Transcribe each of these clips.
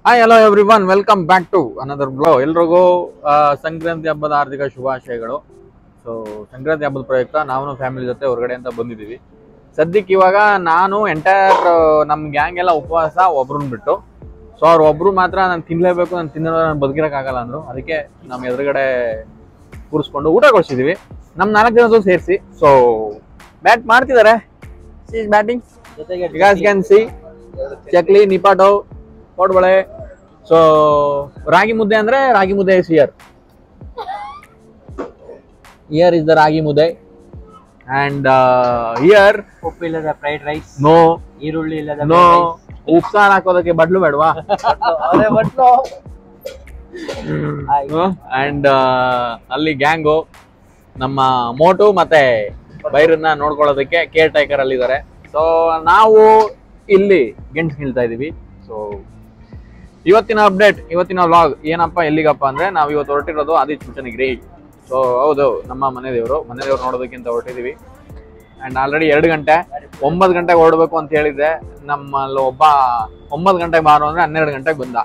Hi hello everyone, welcome back to another blog. ಎಲ್ರಿಗೂ ಸಂಕ್ರಾಂತಿ ಹಬ್ಬದ ಹಾರ್ದಿಕ ಶುಭಾಶಯಗಳು. ಸೊ ಸಂಕ್ರಾಂತಿ ಹಬ್ಬದ ಪ್ರಯುಕ್ತ ನಾವು ಫ್ಯಾಮಿಲಿ ಜೊತೆ ಹೊರಗಡೆ ಅಂತ ಬಂದಿದ್ದೀವಿ. ಸದ್ಯಕ್ಕೆ ಇವಾಗ ನಾನು ಎಂಟೈರ್ ನಮ್ಮ ಗ್ಯಾಂಗ್ ಎಲ್ಲ ಉಪವಾಸ, ಒಬ್ರನ್ನ ಬಿಟ್ಟು. ಸೊ ಅವ್ರು ಒಬ್ರು ಮಾತ್ರ ನಾನು ತಿನ್ಲೇಬೇಕು, ನಾನು ತಿನ್ನೋದು ನಾನು ಬದುಕಿರೋಕ್ಕಾಗಲ್ಲ ಅಂದರು. ಅದಕ್ಕೆ ನಮ್ಮ ಎದುರುಗಡೆ ಕೂರಿಸ್ಕೊಂಡು ಊಟ ಕೊಡಿಸಿದ್ದೀವಿ. ನಮ್ಮ 4 ಜನದ್ದು ಸೇರಿಸಿ. ಸೊ ಬ್ಯಾಟ್ ಮಾಡ್ತಿದ್ದಾರೆ, batting can see chakli, nippattu, kodubale. So ragi mudde ಅಂದ್ರೆ ragi mudde is here is the ragi mudde. And here ಉಪ್ಪಿಲ್ಲದ ಫ್ರೈಡ್ ರೈಸ್, ನೋ ಈರುಳ್ಳಿ ಇಲ್ಲದ ನೋ, ಉಪ್ಸಾರ ಹಾಕೋದಕ್ಕೆ ಬಟ್ಲು ಬೇಡವಾ? ಅಂಡ್ ಅಲ್ಲಿ ಗ್ಯಾಂಗು ನಮ್ಮ ಮೋಟು ಮತ್ತೆ ಬೈರನ್ನ ನೋಡ್ಕೊಳ್ಳೋದಕ್ಕೆ ಕೇರ್ ಟೇಕರ್ ಅಲ್ಲಿ ಇದ್ದಾರೆ. ಸೊ ನಾವು ಇಲ್ಲಿ ಗೆಂಟ್ ನಿಲ್ತಾ ಇದೀವಿ. ಸೊ ಇವತ್ತಿನ ಅಪ್ಡೇಟ್, ಇವತ್ತಿನ ವ್ಲಾಗ್ ಏನಪ್ಪ ಎಲ್ಲಿಗಪ್ಪ ಅಂದ್ರೆ, ನಾವು ಇವತ್ತು ಹೊರಟಿರೋದು ಆದಿಚುಂಚನಗಿರಿ. ಸೊ ಹೌದು, ನಮ್ಮ ಮನೆದೇವರು ನೋಡೋದಕ್ಕಿಂತ ಹೊರಟಿದೀವಿ. ಅಂಡ್ ಆಲ್ರೆಡಿ 2 ಗಂಟೆ, 9 ಗಂಟೆಗೆ ಹೊರಡ್ಬೇಕು ಅಂತ ಹೇಳಿದ್ದೆ. ನಮ್ಮಲ್ಲಿ ಒಬ್ಬ 9 ಗಂಟೆಗೆ ಬಾರೋ ಅಂದ್ರೆ 12 ಗಂಟೆಗೆ ಬಂದ.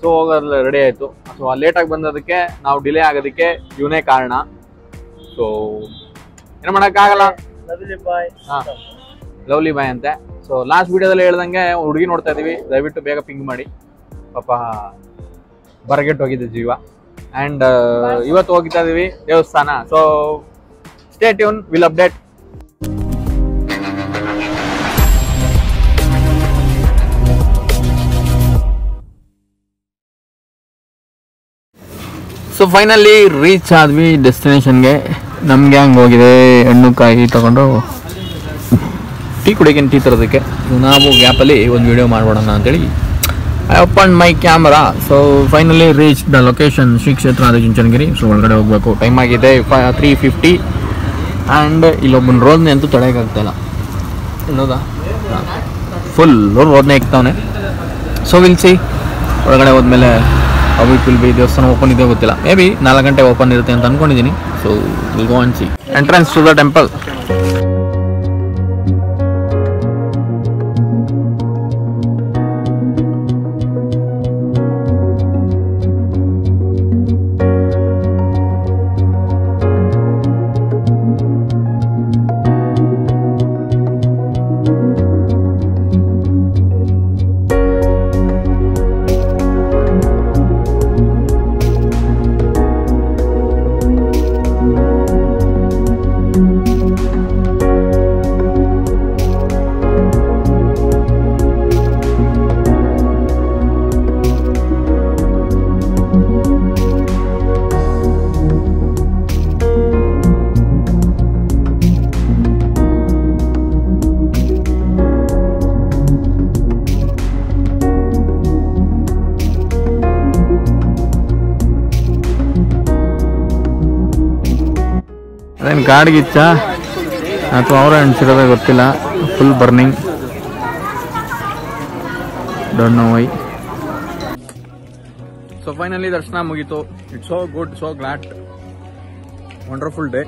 ಸೊ ಹೋಗೋದ್ರಲ್ಲಿ ರೆಡಿ ಆಯ್ತು. ಸೊ ಲೇಟಾಗಿ ಬಂದದಕ್ಕೆ, ನಾವು ಡಿಲೇ ಆಗೋದಕ್ಕೆ ಇವನೇ ಕಾರಣ. ಸೊ ಏನು ಮಾಡೋಕ್ಕಾಗಲ್ಲ. ಹಾ, ಲವ್ಲಿ ಬಾಯ್ ಅಂತೆ. ಸೊ ಲಾಸ್ಟ್ ವಿಡಿಯೋದಲ್ಲಿ ಹೇಳ್ದಂಗೆ ಹುಡುಗಿ ನೋಡ್ತಾ ಇದೀವಿ, ದಯವಿಟ್ಟು ಬೇಗ ಪಿಂಗ್ ಮಾಡಿ. ಪಾಪ ಬರಗೆಟ್ಟು ಹೋಗಿದ್ದೆ ಜೀವ. ಅಂಡ್ ಇವತ್ತು ಹೋಗ್ತಾ ಇದೀವಿ ದೇವಸ್ಥಾನ. So stay tune, will update. So finally reach ಆದ್ವಿ ಡೆಸ್ಟಿನೇಷನ್ಗೆ. ನಮ್ಮ ಗ್ಯಾಂಗ್ ಹೋಗಿದೆ ಹಣ್ಣು ಕಾಯಿ ತಗೊಂಡು ಟೀ ಕುಡಿಯೋಕೆ, ಟೀ ತರೋದಕ್ಕೆ. ನಾವು ಗ್ಯಾಪಲ್ಲಿ ಒಂದು ವಿಡಿಯೋ ಮಾಡ್ಬೋಣ ಅಂತೇಳಿ I open my camera. So finally reach the location, Shri ಕ್ಷೇತ್ರ ಆದಿಚುಂಚನಗಿರಿ. ಸೊ ಒಳಗಡೆ ಹೋಗ್ಬೇಕು. ಟೈಮ್ ಆಗಿದೆ 3:50. ಆ್ಯಂಡ್ ಇಲ್ಲೊಬ್ಬನ ರೋದ್ನೆ ಅಂತೂ ತಡೆಯೋಕ್ಕಾಗ್ತಾಯಿಲ್ಲ. ಇಲ್ಲೋದಾ ಫುಲ್ ರೋದ್ನೆ ಇಕ್ತಾವನೆ. ಸೊ ವಿಲ್ ಸಿ ಒಳಗಡೆ ಹೋದ್ಮೇಲೆ ಅವಿಟ್ ವಿಲ್ ಬಿ. ದೇವಸ್ಥಾನ ಓಪನ್ ಇದೆಯೋ ಗೊತ್ತಿಲ್ಲ, ಮೇ ಬಿ 4 ಗಂಟೆ ಓಪನ್ ಇರುತ್ತೆ ಅಂತ ಅಂದ್ಕೊಂಡಿದ್ದೀನಿ. So will go and see. Entrance to the temple. ಅದೇನು ಗಾಡಿಗಿಚ್ಚ ಅಥವಾ ಅವರ ಅನ್ಸಿರೋದೇ ಗೊತ್ತಿಲ್ಲ. Full burning, don't know why. So finally ದರ್ಶನ ಮುಗೀತು. It's so good, so glad, wonderful day.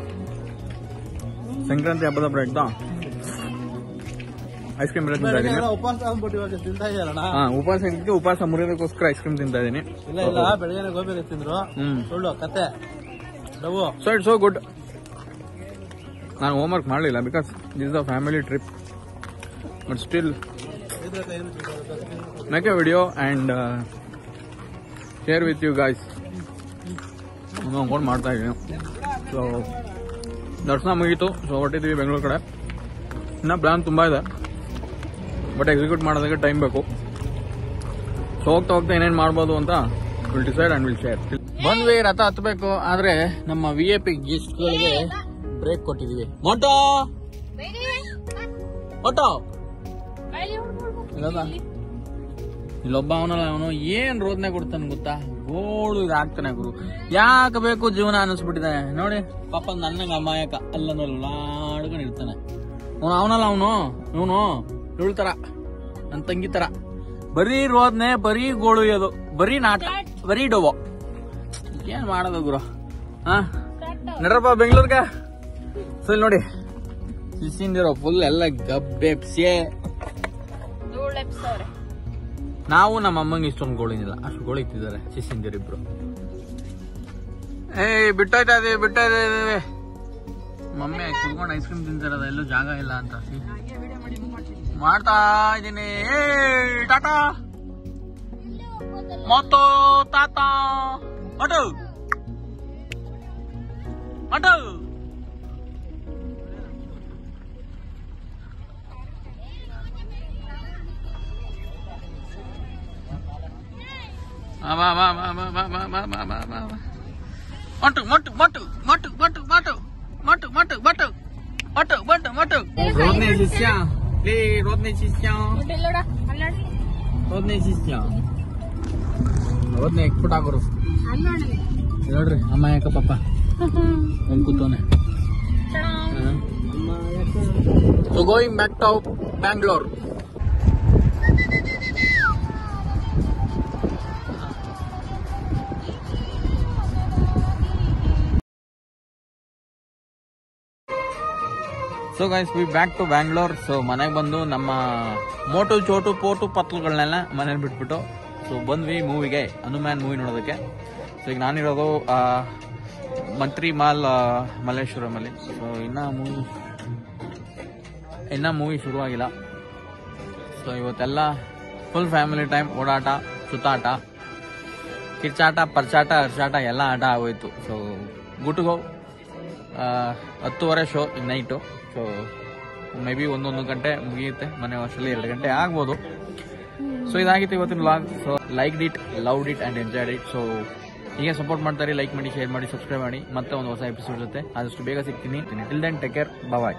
Sankranti ಹಬ್ಬದ ಪ್ರಯುಕ್ತ ಐಸ್ ಕ್ರೀಮ್ ತಿಂತಾ ಇದ್ದೀನಿ. ಉಪವಾಸ ಇದ್ದಕ್ಕೆ ಉಪವಾಸ ಮುರಿಯೋದಕ್ಕೋಸ್ಕರ ಐಸ್ ಕ್ರೀಮ್ ತಿಂತಾ ಇದ್ದೀನಿ. ಬೆಳಗ್ಗೆ ಗೋಬಿ ತಿಂದ್ರು. ಕತೆ ಸೊ ಇಟ್ಸ್ ಸೋ ಗುಡ್. ನಾನು ಹೋಮ್ ವರ್ಕ್ ಮಾಡಲಿಲ್ಲ because this is a family trip. But still make a video and share with you guys ಅನ್ಕೊಂಡು ಮಾಡ್ತಾ ಇದ್ದೀನಿ. ಸೊ ದರ್ಶನ ಮುಗೀತು. ಸೊ ಹೊರಟಿದ್ದೀವಿ ಬೆಂಗಳೂರು ಕಡೆ. ಇನ್ನೂ ಪ್ಲಾನ್ ತುಂಬ ಇದೆ, ಬಟ್ ಎಕ್ಸಿಕ್ಯೂಟ್ ಮಾಡೋದಕ್ಕೆ ಟೈಮ್ ಬೇಕು. ಸೊ ಹೋಗ್ತಾ ಹೋಗ್ತಾ ಏನೇನು ಮಾಡ್ಬೋದು ಅಂತ will decide and will share. ಬಂದ್ವಿ, ರಥ ಹತ್ತಬೇಕು. ಆದರೆ ನಮ್ಮ VIP ಗೆಸ್ಟ್ಗಳಿಗೆ ಬ್ರೇಕ್ ಕೊಟ್ಟಿದೀವಿ. ಮೋಟೋ ಮೋಟೋ ಇಲ್ಲೊಬ್ಬ ಅವನಲ್ಲ, ಅವನು ಏನ್ ರೋದನೆ ಕೊಡ್ತಾನೆ ಗೊತ್ತಾ? ಗೋಳು ಇದಾಗ್ತಾನೆ ಗುರು. ಯಾಕೆ ಬೇಕು ಜೀವನ ಅನ್ನಿಸ್ಬಿಟ್ಟಿದೆ ನೋಡಿ. ಪಾಪ ನನ್ನಂಗ ಅಮಾಯಕ ಅಲ್ಲನಲ್ಲಾಡ್ಕೊಂಡು ಇರ್ತಾನೆ ಅವನಲ್ಲ. ಇವನು ಇವಳ್ತರ, ನನ್ನ ತಂಗಿ ತರ. ಬರೀ ರೋದನೆ, ಬರೀ ಗೋಳು ಇಯೋದು, ಬರೀ ನಾಟ, ಬರೀ ಡೋಬೋ. ಏನ್ ಮಾಡೋದು ಗುರು? ನಡ್ರಪ್ಪ ಬೆಂಗಳೂರ್ಗೆ. ಸೊ ಇಲ್ಲಿ ನೋಡಿ, ಶಿಶಿಂದಿರೋ ಫುಲ್ ಎಲ್ಲ ಗಬ್ಬೆಪ್ಸೆ. ನಾವು ನಮ್ಮ ಅಮ್ಮಂಗೆ ಇಷ್ಟೊಂದು ಗೋಳಿನಿಲ್ಲ, ಅಷ್ಟು ಗೋಳಿ ಇತ್ತಿದ್ದಾರೆ ಶಿಷ್ಯಂದಿರಿಬ್ರು. ಬಿಟ್ಟೋಯ್ತಾ ಇದೀವಿ. ಮಮ್ಮಿ ಕುತ್ಕೊಂಡು ಐಸ್ ಕ್ರೀಮ್ ತಿಂತಾರದ, ಎಲ್ಲೂ ಜಾಗ ಇಲ್ಲ ಅಂತ ಮಾಡ್ತಾ ಇದೀನಿ. ಟಾಟಾ ಮೋತೋ ತಾತ ಮಟು ಮಟು. ಹೇಳ್ರಿ ಅಮ್ಮ ಯಾಕ ಪಾಪ ಕೂತವನೆ. So going back to Bangalore. So guys we back to Bangalore. So ಮನೆಗೆ ಬಂದು ನಮ್ಮ ಮೋಟು ಚೋಟು ಪೋಟು ಪತ್ಲುಗಳನ್ನೆಲ್ಲ ಮನೇಲಿ ಬಿಟ್ಬಿಟ್ಟು ಸೊ ಬಂದ್ವಿ ಮೂವಿಗೆ, ಹನುಮಾನ್ ಮೂವಿ ನೋಡೋದಕ್ಕೆ. ಸೊ ಈಗ ನಾನಿರೋದು ಮಂತ್ರಿ ಮಾಲ್ ಮಲ್ಲೇಶ್ವರಮಲ್ಲಿ. ಸೊ ಇನ್ನ ಮೂವಿ ಶುರುವಾಗಿಲ್ಲ. ಸೊ ಇವತ್ತೆಲ್ಲ ಫುಲ್ ಫ್ಯಾಮಿಲಿ ಟೈಮ್, ಓಡಾಟ, ಸುತ್ತಾಟ, ಕಿರ್ಚಾಟ, ಪರ್ಚಾಟ, ಅರ್ಚಾಟ ಎಲ್ಲ ಆಟ ಆಗೋಯ್ತು. ಸೊ ಗುಟ್ಗೋ 10:30 ಶೋ ಈಗ ನೈಟು. ಸೊ ಮೇ ಬಿ 1 ಗಂಟೆ ಮುಗಿಯುತ್ತೆ, ಮನೆ ವರ್ಷದಲ್ಲಿ 2 ಗಂಟೆ ಆಗ್ಬೋದು. ಸೊ ಇದಾಗಿತ್ತು ಇವತ್ತಿನ vlog. So like it, loved it and enjoyed it. So ಹೀಗೆ ಸಪೋರ್ಟ್ ಮಾಡ್ತಾರೆ, ಲೈಕ್ ಮಾಡಿ, ಶೇರ್ ಮಾಡಿ, ಸಬ್ಸ್ಕ್ರೈಬ್ ಮಾಡಿ. ಮತ್ತೆ ಒಂದು ಹೊಸ ಎಪಿಸೋಡ್ ಜೊತೆ ಆದಷ್ಟು ಬೇಗ ಸಿಗ್ತೀನಿ. ಟಿಲ್ ದೆನ್ ಟೇಕ್ ಕೇರ್, ಬಾಯ್.